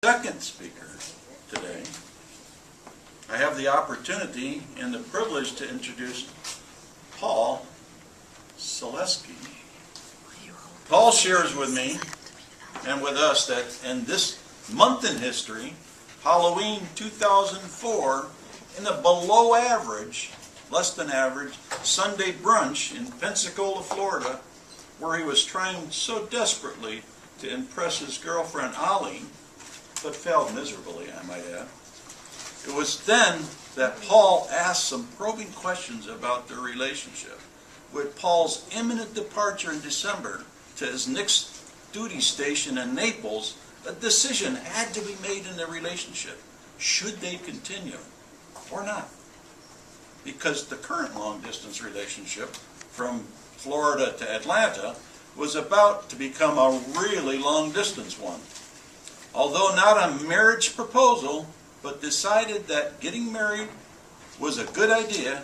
Second speaker today. I have the opportunity and the privilege to introduce Paul Selesky. Paul shares with me and with us that in this month in history, Halloween 2004, in a below average, less than average, Sunday brunch in Pensacola, Florida, where he was trying so desperately to impress his girlfriend Ollie, but failed miserably, I might add. It was then that Paul asked some probing questions about their relationship. With Paul's imminent departure in December to his next duty station in Naples, a decision had to be made in their relationship. Should they continue or not? Because the current long-distance relationship from Florida to Atlanta was about to become a really long-distance one. Although not a marriage proposal, but decided that getting married was a good idea,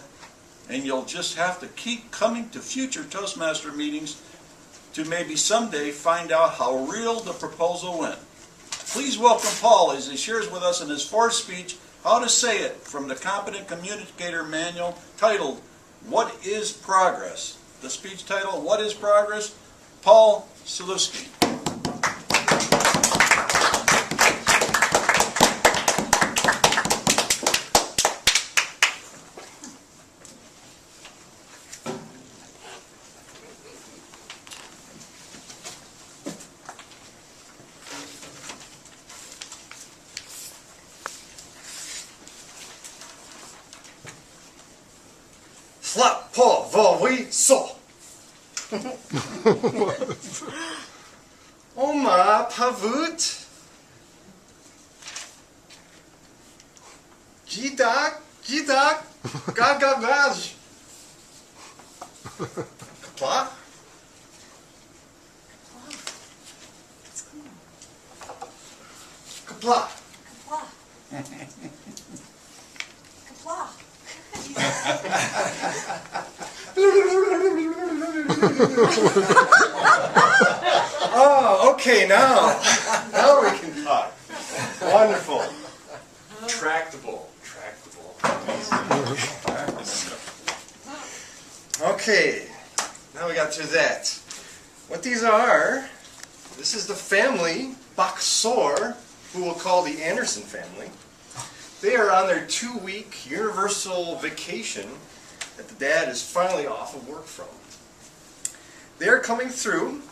and you'll just have to keep coming to future Toastmaster meetings to maybe someday find out how real the proposal went. Please welcome Paul as he shares with us in his fourth speech how to say it from the Competent Communicator Manual titled, What is Progress? The speech title, What is Progress? Paul Selesky. Slap po vowi so. Oma pavut. Jidak gagagaj. Kapla. Kapla. Oh, okay, now we can talk. Wonderful. Tractable. Okay, now we got to that. What these are, this is the family, Baksor, who we'll call the Anderson family. They are on their 2-week universal vacation that the dad is finally off of work from. They're coming through,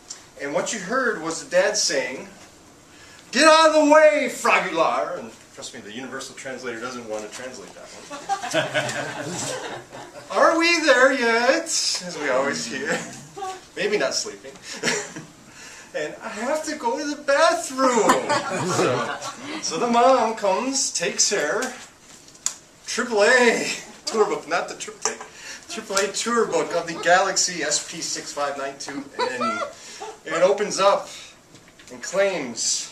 and what you heard was the dad saying, "Get out of the way, Fragular!" And trust me, the universal translator doesn't want to translate that one. Are we there yet? As we always hear. Maybe not sleeping. And I have to go to the bathroom. So the mom comes, takes her, AAA tour book, not the AAA tour book of the Galaxy SP6592, and it opens up and claims,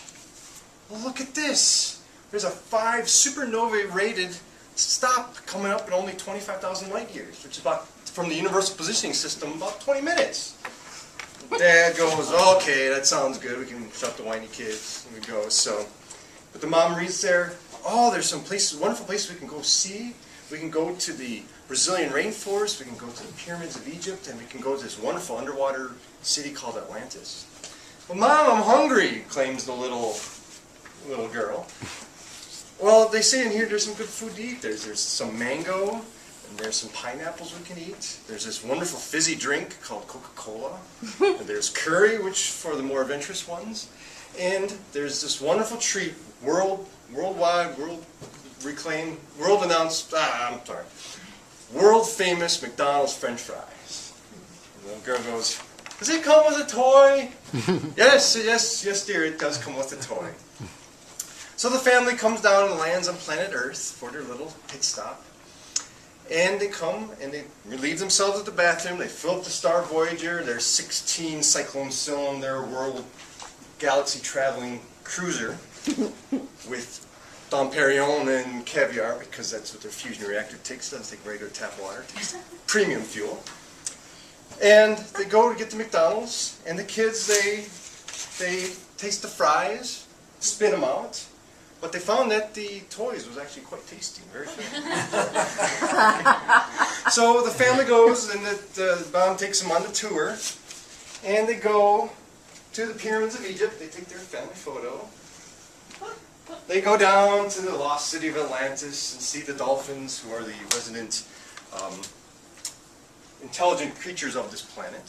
well, look at this. There's a 5 supernovae rated stop coming up in only 25,000 light years, which is about, from the Universal Positioning System, about 20 minutes. Dad goes, okay, that sounds good. We can shut the whiny kids. And we go. So, but the mom reads there, oh, there's some places, wonderful places we can go see. We can go to the Brazilian rainforest. We can go to the pyramids of Egypt, and we can go to this wonderful underwater city called Atlantis. Well, Mom, I'm hungry, claims the little girl. Well, they say in here there's some good food to eat. There's some mango. And there's some pineapples we can eat. There's this wonderful fizzy drink called Coca-Cola. And there's curry, which for the more adventurous ones. And there's this wonderful treat, world-announced, world-famous McDonald's French fries. And the girl goes, does it come with a toy? Yes, dear, it does come with a toy. So the family comes down and lands on planet Earth for their little pit stop. And they come and they relieve themselves at the bathroom. They fill up the Star Voyager, their 16 cyclone cylinder world galaxy traveling cruiser with Dom Perignon and caviar, because that's what their fusion reactor takes. It doesn't take regular tap water. It takes premium fuel. And they go to get the McDonald's, and the kids, they taste the fries, spit them out, But they found that the toys was actually quite tasty, very fun. So the family goes, and the mom takes them on the tour, and they go to the pyramids of Egypt. They take their family photo. They go down to the lost city of Atlantis and see the dolphins, who are the resident intelligent creatures of this planet.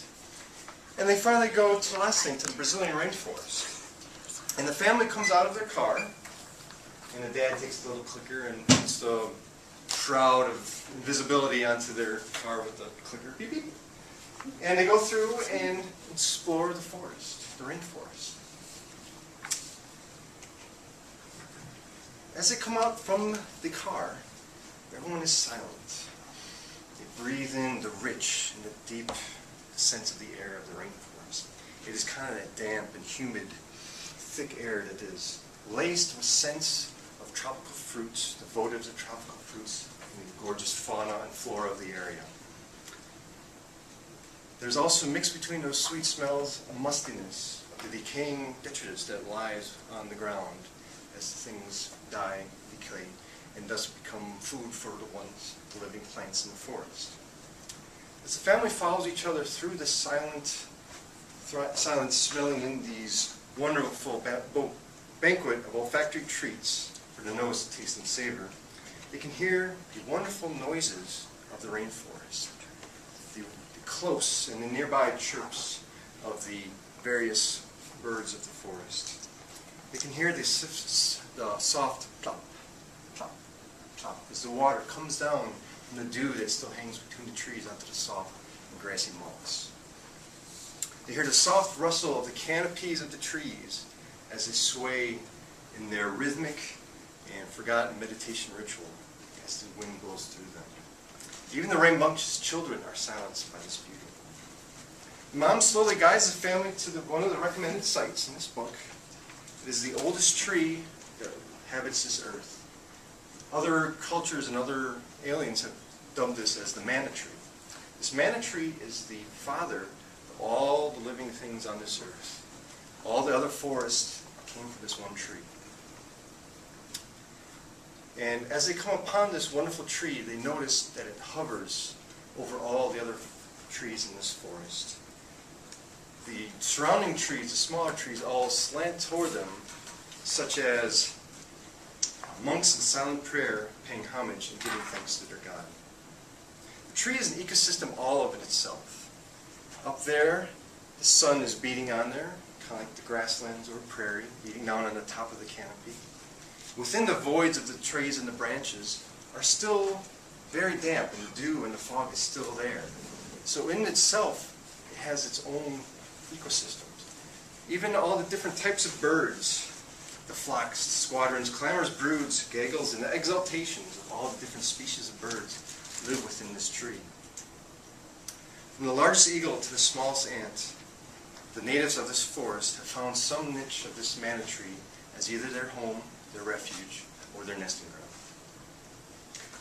And they finally go to the last thing, to the Brazilian rainforest. And the family comes out of their car, and the dad takes the little clicker and puts the shroud of invisibility onto their car with the clicker. Beep, beep. And they go through and explore the forest, the rainforest. As they come out from the car, everyone is silent. They breathe in the rich and the deep sense of the air of the rainforest. It is kind of that damp and humid, thick air that is laced with scents of tropical fruits, the votives of tropical fruits, and the gorgeous fauna and flora of the area. There's also mixed between those sweet smells a mustiness of the decaying detritus that lies on the ground as things die, decay, and thus become food for the living plants in the forest. As the family follows each other through this silent smelling in these wonderful banquet of olfactory treats for the nose to taste and savor, they can hear the wonderful noises of the rainforest, the close and the nearby chirps of the various birds of the forest. They can hear the soft plop, plop, plop as the water comes down from the dew that still hangs between the trees onto the soft and grassy moss. They hear the soft rustle of the canopies of the trees as they sway in their rhythmic and forgotten meditation ritual as the wind blows through them. Even the rambunctious children are silenced by this beauty. The mom slowly guides the family to one of the recommended sites in this book. It is the oldest tree that inhabits this earth. Other cultures and other aliens have dubbed this as the manna tree. This manna tree is the father of all the living things on this earth. All the other forests came from this one tree. And as they come upon this wonderful tree, they notice that it hovers over all the other trees in this forest. The surrounding trees, the smaller trees, all slant toward them, such as monks in silent prayer paying homage and giving thanks to their God. The tree is an ecosystem all of it itself. Up there, the sun is beating on there, kind of like the grasslands or prairie, beating down on the top of the canopy. Within the voids of the trees and the branches are still very damp, and the dew and the fog is still there. So in itself, it has its own ecosystems. Even all the different types of birds, the flocks, the squadrons, clamorous broods, gaggles, and the exaltations of all the different species of birds live within this tree. From the largest eagle to the smallest ant, the natives of this forest have found some niche of this manna tree as either their home, their refuge, or their nesting ground.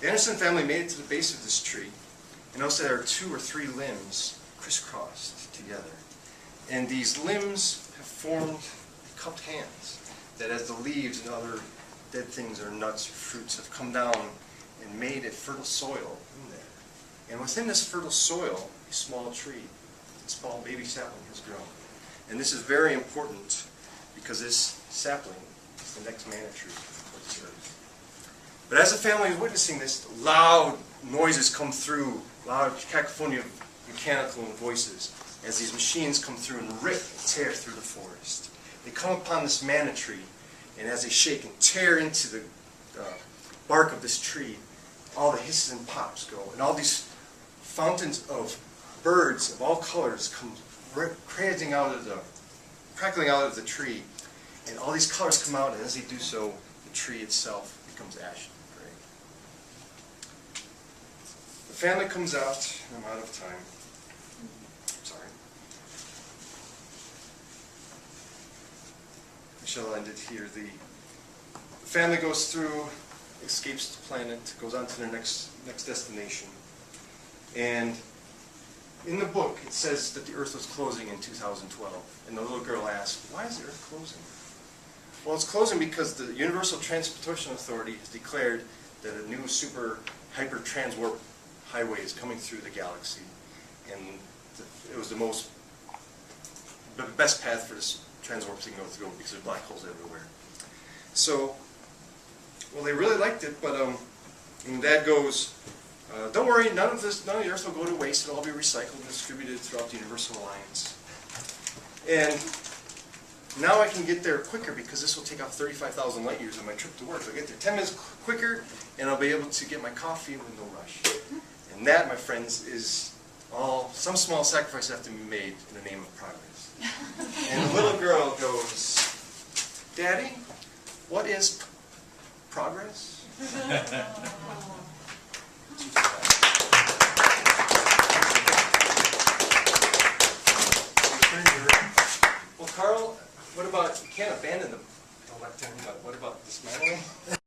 The Anderson family made it to the base of this tree, and notice there are 2 or 3 limbs crisscrossed together. And these limbs have formed cupped hands, that as the leaves and other dead things or nuts or fruits have come down and made a fertile soil in there. And within this fertile soil, a small tree, a small baby sapling has grown. And this is very important because this sapling is the next manna tree for this earth. But as the family is witnessing this, loud noises come through, loud cacophony of mechanical voices, as these machines come through and rip and tear through the forest. They come upon this manna tree, and as they shake and tear into the bark of this tree, all the hisses and pops go, and all these fountains of birds of all colors come crackling out of the tree, and all these colors come out, and as they do so, the tree itself becomes ashen and gray. The family comes out, and I'm out of time. Sorry. I shall end it here. The family goes through, escapes the planet, goes on to their next destination. And in the book, it says that the Earth was closing in 2012. And the little girl asked, why is the Earth closing? Well, it's closing because the Universal Transportation Authority has declared that a new super hyper transwarp highway is coming through the galaxy, and it was the best path for this transwarp signal to go because there are black holes everywhere. So, well, they really liked it, but and Dad goes, "Don't worry, none of the Earth will go to waste. It'll all be recycled and distributed throughout the Universal Alliance." And now I can get there quicker because this will take off 35,000 light years on my trip to work. I'll get there 10 minutes quicker, and I'll be able to get my coffee with no rush. And that, my friends, is all some small sacrifice have to be made in the name of progress. And the little girl goes, "Daddy, what is progress?" Well, Carl, what about, you can't abandon the lectern, but what about dismantling?